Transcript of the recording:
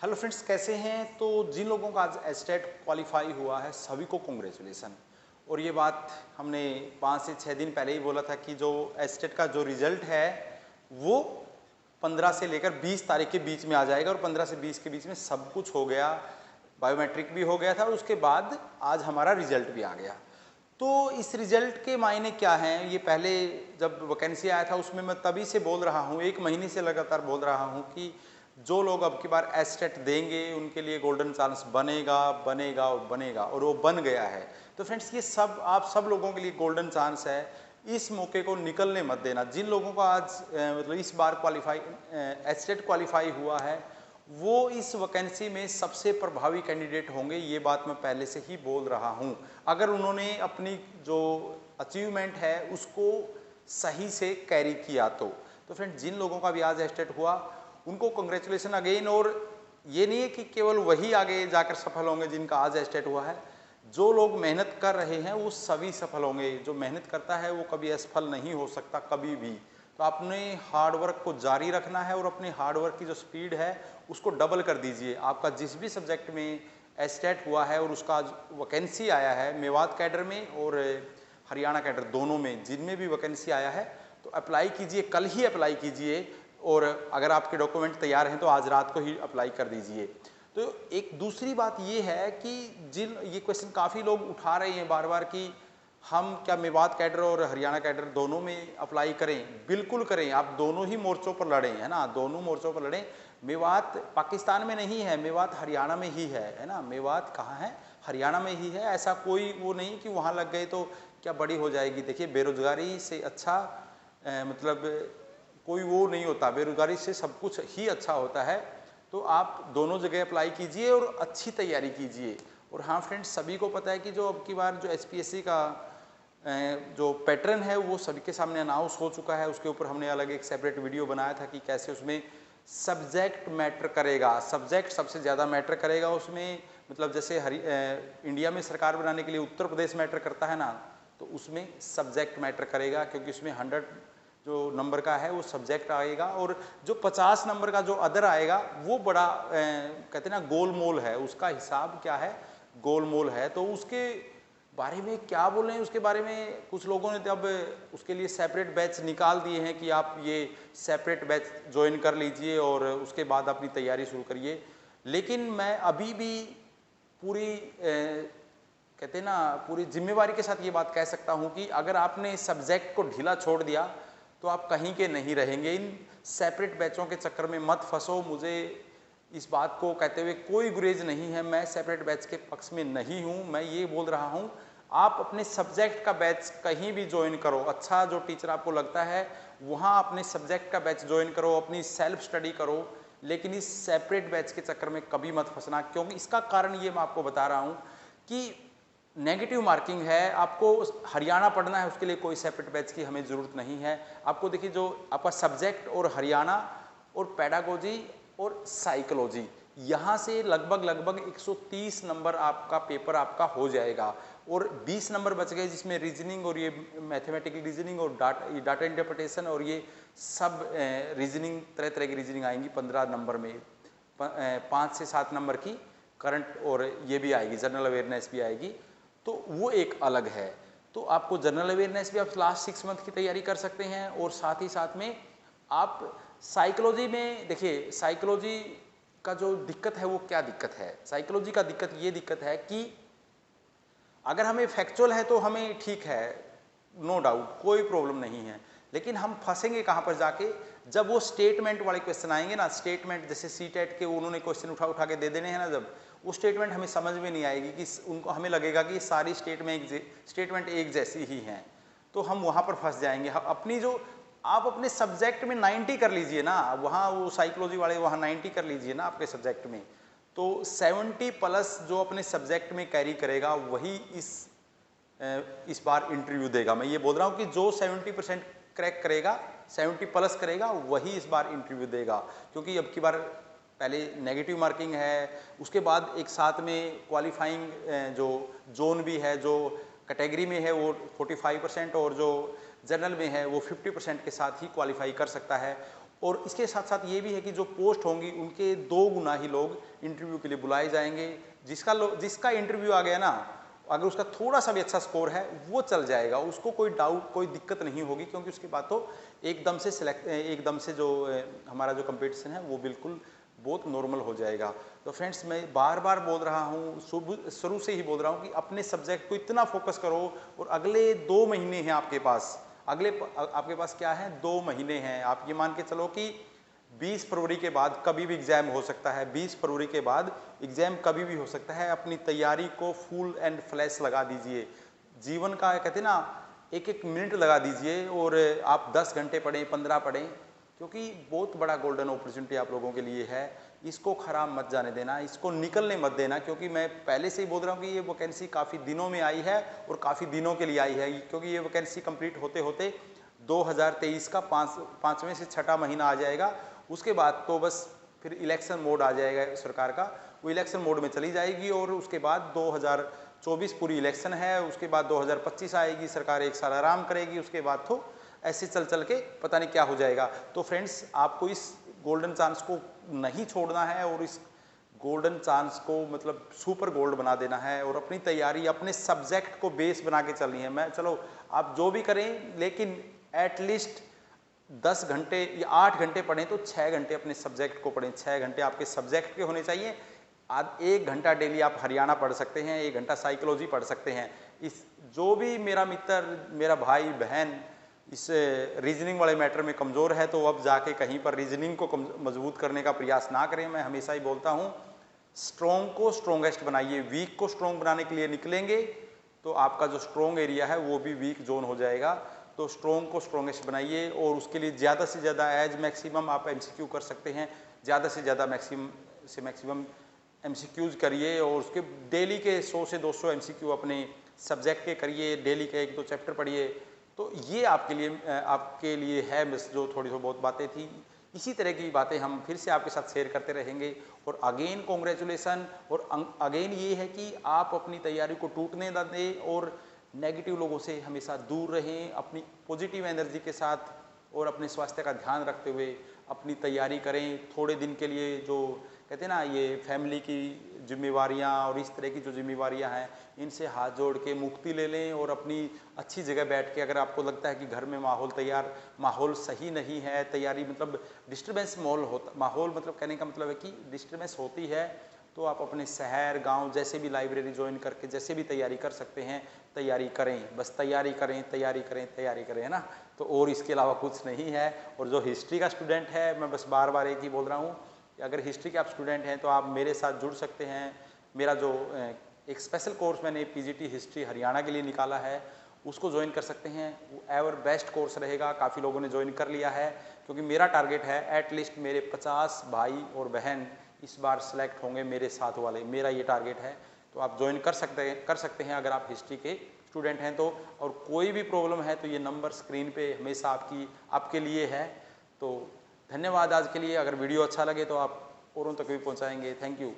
Hello friends, कैसे हैं। तो जिन लोगों का आज एस्टेट क्वालिफाई हुआ है सभी को कॉन्ग्रेचुलेसन। और ये बात हमने 5 से 6 दिन पहले ही बोला था कि जो एस्टेट का जो रिजल्ट है वो 15 से लेकर 20 तारीख के बीच में आ जाएगा और 15 से 20 के बीच में सब कुछ हो गया, बायोमेट्रिक भी हो गया था और उसके बाद आज हमारा रिजल्ट भी आ गया। तो इस रिजल्ट के मायने क्या हैं, ये पहले जब वैकेंसी आया था उसमें मैं तभी से बोल रहा हूँ, 1 महीने से लगातार बोल रहा हूँ कि जो लोग अब की बार एस्टेट देंगे उनके लिए गोल्डन चांस बनेगा बनेगा और बनेगा, और वो बन गया है। तो फ्रेंड्स, ये सब आप सब लोगों के लिए गोल्डन चांस है, इस मौके को निकलने मत देना। जिन लोगों का आज मतलब इस बार क्वालिफाई एस्टेट क्वालिफाई हुआ है वो इस वैकेंसी में सबसे प्रभावी कैंडिडेट होंगे, ये बात मैं पहले से ही बोल रहा हूँ। अगर उन्होंने अपनी जो अचीवमेंट है उसको सही से कैरी किया तो फ्रेंड, जिन लोगों का भी आज एस्टेट हुआ उनको कंग्रेचुलेशन अगेन। और ये नहीं है कि केवल वही आगे जाकर सफल होंगे जिनका आज एस्टेट हुआ है, जो लोग मेहनत कर रहे हैं वो सभी सफल होंगे। जो मेहनत करता है वो कभी असफल नहीं हो सकता, कभी भी। तो आपने हार्डवर्क को जारी रखना है और अपने हार्डवर्क की जो स्पीड है उसको डबल कर दीजिए। आपका जिस भी सब्जेक्ट में एस्टेट हुआ है और उसका वैकेंसी आया है मेवात कैडर में और हरियाणा कैडर दोनों में, जिनमें भी वैकेंसी आया है तो अप्लाई कीजिए, कल ही अप्लाई कीजिए। और अगर आपके डॉक्यूमेंट तैयार हैं तो आज रात को ही अप्लाई कर दीजिए। तो एक दूसरी बात ये है कि जिन ये क्वेश्चन काफ़ी लोग उठा रहे हैं बार बार कि हम क्या मेवात कैडर और हरियाणा कैडर दोनों में अप्लाई करें। बिल्कुल करें, आप दोनों ही मोर्चों पर लड़ें, है ना, दोनों मोर्चों पर लड़ें। मेवात पाकिस्तान में नहीं है, मेवात हरियाणा में ही है ना। मेवात कहाँ है? हरियाणा में ही है। ऐसा कोई वो नहीं कि वहाँ लग गए तो क्या बड़ी हो जाएगी। देखिए, बेरोजगारी से अच्छा मतलब कोई वो नहीं होता, बेरोजगारी से सब कुछ ही अच्छा होता है। तो आप दोनों जगह अप्लाई कीजिए और अच्छी तैयारी कीजिए। और हाँ फ्रेंड्स, सभी को पता है कि जो अब की बार जो एचपीएससी का जो पैटर्न है वो सभी के सामने अनाउंस हो चुका है। उसके ऊपर हमने अलग एक सेपरेट वीडियो बनाया था कि कैसे उसमें सब्जेक्ट मैटर करेगा, सब्जेक्ट सबसे ज़्यादा मैटर करेगा उसमें। मतलब जैसे इंडिया में सरकार बनाने के लिए उत्तर प्रदेश मैटर करता है ना, तो उसमें सब्जेक्ट मैटर करेगा, क्योंकि उसमें 100 जो नंबर का है वो सब्जेक्ट आएगा और जो 50 नंबर का जो अदर आएगा वो बड़ा कहते हैं ना गोलमोल है, उसका हिसाब क्या है, गोलमोल है। तो उसके बारे में क्या बोलें, उसके बारे में कुछ लोगों ने अब उसके लिए सेपरेट बैच निकाल दिए हैं कि आप ये सेपरेट बैच ज्वाइन कर लीजिए और उसके बाद अपनी तैयारी शुरू करिए। लेकिन मैं अभी भी पूरी कहते हैं ना पूरी जिम्मेवारी के साथ ये बात कह सकता हूँ कि अगर आपने सब्जेक्ट को ढीला छोड़ दिया तो आप कहीं के नहीं रहेंगे। इन सेपरेट बैचों के चक्कर में मत फंसो। मुझे इस बात को कहते हुए कोई गुरेज नहीं है, मैं सेपरेट बैच के पक्ष में नहीं हूँ। मैं ये बोल रहा हूँ, आप अपने सब्जेक्ट का बैच कहीं भी ज्वाइन करो, अच्छा जो टीचर आपको लगता है वहाँ अपने सब्जेक्ट का बैच ज्वाइन करो, अपनी सेल्फ स्टडी करो। लेकिन इस सेपरेट बैच के चक्कर में कभी मत फंसना, क्योंकि इसका कारण ये मैं आपको बता रहा हूँ कि नेगेटिव मार्किंग है। आपको हरियाणा पढ़ना है, उसके लिए कोई सेपरेट बैच की हमें ज़रूरत नहीं है। आपको देखिए, जो आपका सब्जेक्ट और हरियाणा और पेडागोजी और साइकोलॉजी, यहाँ से लगभग 130 नंबर आपका पेपर आपका हो जाएगा और 20 नंबर बच गए जिसमें रीजनिंग और ये मैथमेटिकल रीजनिंग और डाटा इंटरप्रिटेशन और ये सब रीजनिंग, तरह तरह की रीजनिंग आएंगी 15 नंबर में। 5 से 7 नंबर की करंट और ये भी आएगी, जनरल अवेयरनेस भी आएगी, तो वो एक अलग है। तो आपको जनरल अवेयरनेस भी आप लास्ट 6 मंथ की तैयारी कर सकते हैं और साथ ही साथ में आप साइकोलॉजी में देखिए, साइकोलॉजी का जो दिक्कत है वो क्या दिक्कत है। साइकोलॉजी का दिक्कत है कि अगर हमें फैक्चुअल है तो हमें ठीक है, नो डाउट, कोई प्रॉब्लम नहीं है। लेकिन हम फंसेंगे कहाँ पर जाके, जब वो स्टेटमेंट वाले क्वेश्चन आएंगे ना, स्टेटमेंट जैसे सीटेट के उन्होंने क्वेश्चन उठा उठा के दे देने हैं ना, जब वो स्टेटमेंट हमें समझ में नहीं आएगी कि उनको, हमें लगेगा कि सारी स्टेटमेंट एक जैसी ही हैं, तो हम वहाँ पर फंस जाएंगे। अपनी जो आप अपने सब्जेक्ट में 90 कर लीजिए ना, वहाँ वो साइकोलॉजी वाले वहाँ 90 कर लीजिए ना आपके सब्जेक्ट में, तो 70 प्लस जो अपने सब्जेक्ट में कैरी करेगा वही इस बार इंटरव्यू देगा। मैं ये बोल रहा हूँ कि जो 70% क्रैक करेगा, 70 प्लस करेगा, वही इस बार इंटरव्यू देगा। क्योंकि अब की बार पहले नेगेटिव मार्किंग है, उसके बाद एक साथ में क्वालिफाइंग जो जोन भी है, जो कैटेगरी में है वो 45% और जो जनरल में है वो 50% के साथ ही क्वालिफाई कर सकता है। और इसके साथ साथ ये भी है कि जो पोस्ट होंगी उनके 2 गुना ही लोग इंटरव्यू के लिए बुलाए जाएंगे। जिसका इंटरव्यू आ गया ना, अगर उसका थोड़ा सा भी अच्छा स्कोर है वो चल जाएगा, उसको कोई डाउट कोई दिक्कत नहीं होगी, क्योंकि उसके बाद तो एकदम से जो हमारा जो कंपटीशन है वो बिल्कुल बहुत नॉर्मल हो जाएगा। तो फ्रेंड्स, मैं बार बार बोल रहा हूँ, शुरू से ही बोल रहा हूँ कि अपने सब्जेक्ट को इतना फोकस करो। और अगले 2 महीने हैं आपके पास, आपके पास क्या है, 2 महीने हैं। आप ये मान के चलो कि 20 फरवरी के बाद कभी भी एग्जाम हो सकता है, 20 फरवरी के बाद एग्जाम कभी भी हो सकता है। अपनी तैयारी को फुल एंड फ्लैश लगा दीजिए। जीवन का कहते ना, एक एक मिनट लगा दीजिए, और आप 10 घंटे पढ़ें, 15 पढ़ें, क्योंकि बहुत बड़ा गोल्डन अपॉर्चुनिटी आप लोगों के लिए है। इसको खराब मत जाने देना, इसको निकलने मत देना, क्योंकि मैं पहले से ही बोल रहा हूँ कि ये वैकेंसी काफ़ी दिनों में आई है और काफ़ी दिनों के लिए आई है, क्योंकि ये वैकेंसी कंप्लीट होते होते 2023 का 5वें से 6ठा महीना आ जाएगा। उसके बाद तो बस फिर इलेक्शन मोड आ जाएगा सरकार का, वो इलेक्शन मोड में चली जाएगी। और उसके बाद 2024 पूरी इलेक्शन है, उसके बाद 2025 आएगी, सरकार 1 साल आराम करेगी, उसके बाद तो ऐसे चल के पता नहीं क्या हो जाएगा। तो फ्रेंड्स, आपको इस गोल्डन चांस को नहीं छोड़ना है, और इस गोल्डन चांस को मतलब सुपर गोल्ड बना देना है, और अपनी तैयारी अपने सब्जेक्ट को बेस बना के चलनी है। मैं चलो आप जो भी करें, लेकिन एटलीस्ट 10 घंटे या 8 घंटे पढ़ें तो 6 घंटे अपने सब्जेक्ट को पढ़ें। 6 घंटे आपके सब्जेक्ट के होने चाहिए। आज 1 घंटा डेली आप हरियाणा पढ़ सकते हैं, 1 घंटा साइकोलॉजी पढ़ सकते हैं। इस जो भी मेरा मित्र, मेरा भाई बहन इस रीजनिंग वाले मैटर में कमज़ोर है, तो अब जाके कहीं पर रीजनिंग को मजबूत करने का प्रयास ना करें। मैं हमेशा ही बोलता हूँ, स्ट्रॉन्ग को स्ट्रॉन्गेस्ट बनाइए। वीक को स्ट्रॉन्ग बनाने के लिए निकलेंगे तो आपका जो स्ट्रॉन्ग एरिया है वो भी वीक जोन हो जाएगा। तो स्ट्रॉन्ग को स्ट्रॉन्गेस्ट बनाइए, और उसके लिए ज़्यादा से ज़्यादा एज मैक्सिमम आप MCQ कर सकते हैं। ज़्यादा से ज़्यादा मैक्सिमम MCQs करिए, और उसके डेली के 100 से 200 MCQ अपने सब्जेक्ट के करिए। डेली के 1-2 चैप्टर पढ़िए। तो ये आपके लिए है बस जो थोड़ी बहुत बातें थी। इसी तरह की बातें हम फिर से आपके साथ शेयर करते रहेंगे। और अगेन कॉन्ग्रेचुलेसन। और अगेन ये है कि आप अपनी तैयारी को टूटने ना दें, और नेगेटिव लोगों से हमेशा दूर रहें। अपनी पॉजिटिव एनर्जी के साथ और अपने स्वास्थ्य का ध्यान रखते हुए अपनी तैयारी करें। थोड़े दिन के लिए जो कहते हैं ना, ये फैमिली की जिम्मेवारियां और इस तरह की जो जिम्मेवारियां हैं, इनसे हाथ जोड़ के मुक्ति ले लें, और अपनी अच्छी जगह बैठ के, अगर आपको लगता है कि घर में माहौल सही नहीं है, तैयारी मतलब डिस्टर्बेंस माहौल मतलब कहने का मतलब है कि डिस्टर्बेंस होती है, तो आप अपने शहर गांव जैसे भी लाइब्रेरी ज्वाइन करके जैसे भी तैयारी कर सकते हैं, तैयारी करें। बस तैयारी करें, है ना। तो और इसके अलावा कुछ नहीं है। और जो हिस्ट्री का स्टूडेंट है, मैं बस बार बार एक ही बोल रहा हूँ कि अगर हिस्ट्री के आप स्टूडेंट हैं तो आप मेरे साथ जुड़ सकते हैं। मेरा जो एक स्पेशल कोर्स मैंने PGT हिस्ट्री हरियाणा के लिए निकाला है, उसको ज्वाइन कर सकते हैं। वो एवर बेस्ट कोर्स रहेगा। काफ़ी लोगों ने ज्वाइन कर लिया है, क्योंकि मेरा टारगेट है एटलीस्ट मेरे 50 भाई और बहन इस बार सेलेक्ट होंगे मेरे साथ वाले, मेरा ये टारगेट है। तो आप ज्वाइन कर सकते हैं अगर आप हिस्ट्री के स्टूडेंट हैं तो। और कोई भी प्रॉब्लम है तो ये नंबर स्क्रीन पे हमेशा आपके लिए है। तो धन्यवाद आज के लिए। अगर वीडियो अच्छा लगे तो आप औरों तक भी पहुंचाएंगे। Thank you.